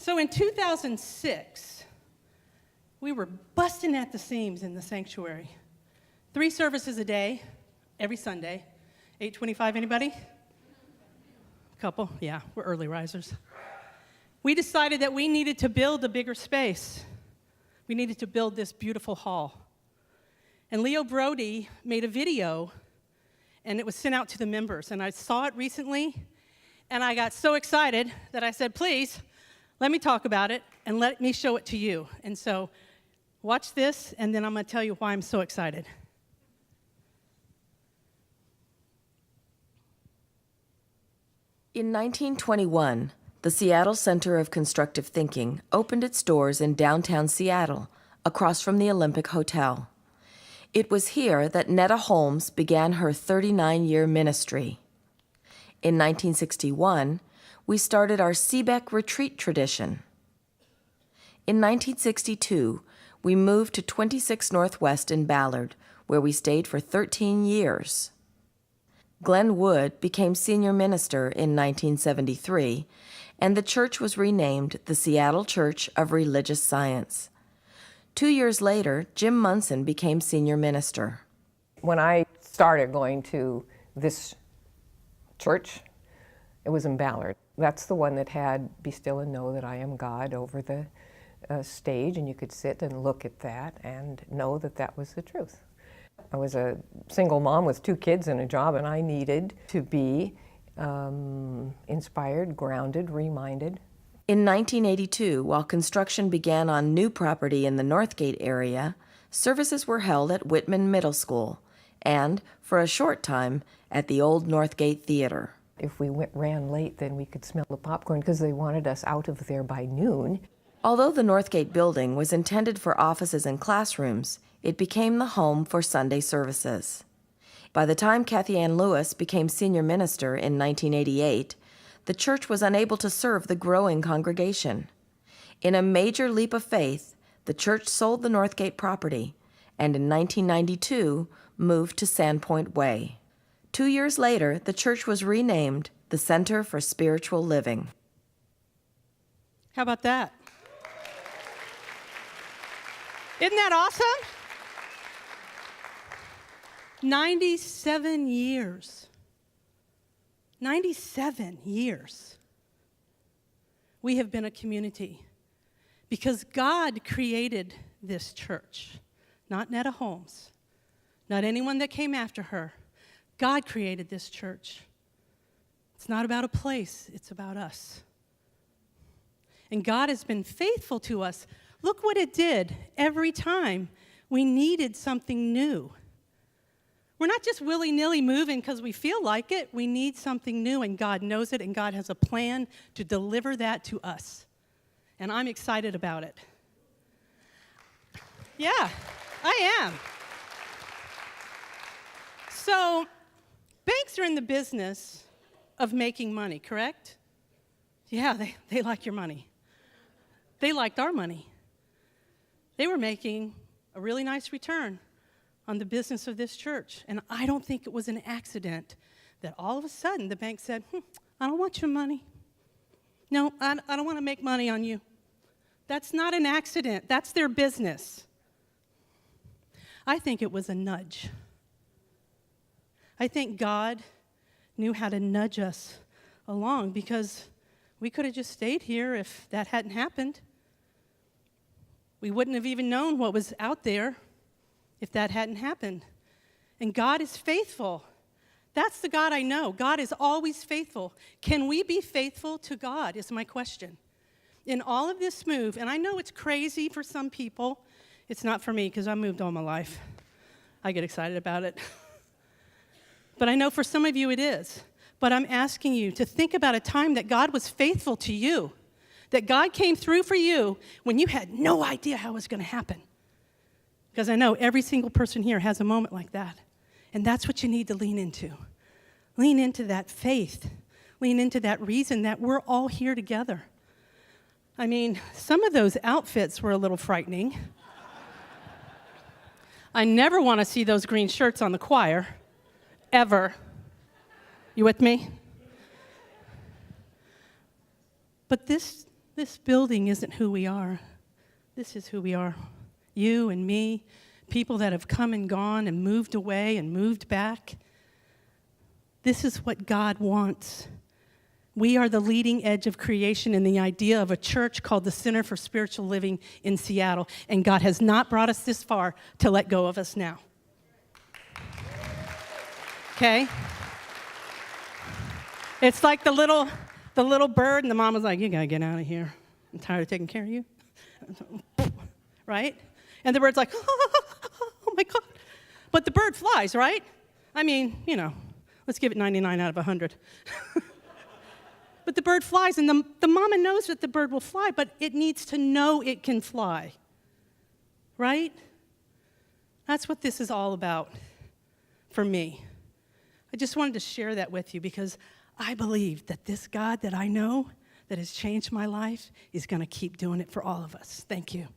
So in 2006, we were busting at the seams in the sanctuary. 3 services a day, every Sunday. 8:25, anybody? Couple? Yeah, we're early risers. We decided that we needed to build a bigger space. We needed to build this beautiful hall. And Leo Brody made a video, and it was sent out to the members. And I saw it recently, and I got so excited that I said, please, let me talk about it, and let me show it to you. And so watch this, and then I'm going to tell you why I'm so excited. In 1921, the Seattle Center of Constructive Thinking opened its doors in downtown Seattle, across from the Olympic Hotel. It was here that Netta Holmes began her 39-year ministry. In 1961, we started our Seebeck retreat tradition. In 1962, we moved to 26 Northwest in Ballard, where we stayed for 13 years. Glenn Wood became senior minister in 1973, and the church was renamed the Seattle Church of Religious Science. 2 years later, Jim Munson became senior minister. When I started going to this church, it was in Ballard. That's the one that had "Be Still and Know That I Am God" over the stage, and you could sit and look at that and know that that was the truth. I was a single mom with 2 kids and a job, and I needed to be inspired, grounded, reminded. In 1982, while construction began on new property in the Northgate area, services were held at Whitman Middle School and, for a short time, at the old Northgate Theater. If we ran late, then we could smell the popcorn because they wanted us out of there by noon. Although the Northgate building was intended for offices and classrooms, it became the home for Sunday services. By the time Kathy Ann Lewis became senior minister in 1988, the church was unable to serve the growing congregation. In a major leap of faith, the church sold the Northgate property and in 1992 moved to Sandpoint Way. 2 years later, the church was renamed the Center for Spiritual Living. How about that? Isn't that awesome? 97 years. 97 years. We have been a community because God created this church, not Netta Holmes, not anyone that came after her. God created this church. It's not about a place, it's about us. And God has been faithful to us. Look what it did every time we needed something new. We're not just willy-nilly moving because we feel like it. We need something new, and God knows it, and God has a plan to deliver that to us. And I'm excited about it. Yeah, I am. So, banks are in the business of making money, correct? Yeah, they like your money. They liked our money. They were making a really nice return on the business of this church. And I don't think it was an accident that all of a sudden the bank said, I don't want your money. No, I don't want to make money on you. That's not an accident. That's their business. I think it was a nudge. I think God knew how to nudge us along because we could have just stayed here if that hadn't happened. We wouldn't have even known what was out there if that hadn't happened. And God is faithful. That's the God I know. God is always faithful. Can we be faithful to God is my question. In all of this move, and I know it's crazy for some people. It's not for me because I moved all my life. I get excited about it. But I know for some of you it is. But I'm asking you to think about a time that God was faithful to you, that God came through for you when you had no idea how it was going to happen. Because I know every single person here has a moment like that. And that's what you need to lean into. Lean into that faith. Lean into that reason that we're all here together. I mean, some of those outfits were a little frightening. I never want to see those green shirts on the choir, ever. You with me? But this This building isn't who we are. This is who we are. You and me, people that have come and gone and moved away and moved back. This is what God wants. We are the leading edge of creation in the idea of a church called the Center for Spiritual Living in Seattle. And God has not brought us this far to let go of us now. Okay? It's like the little bird, and the mom was like, you gotta get out of here. I'm tired of taking care of you. Right? And the bird's like, oh my God. But the bird flies, right? I mean, let's give it 99 out of 100. But the bird flies, and the mama knows that the bird will fly, but it needs to know it can fly. Right? That's what this is all about for me. I just wanted to share that with you because I believe that this God that I know that has changed my life is going to keep doing it for all of us. Thank you.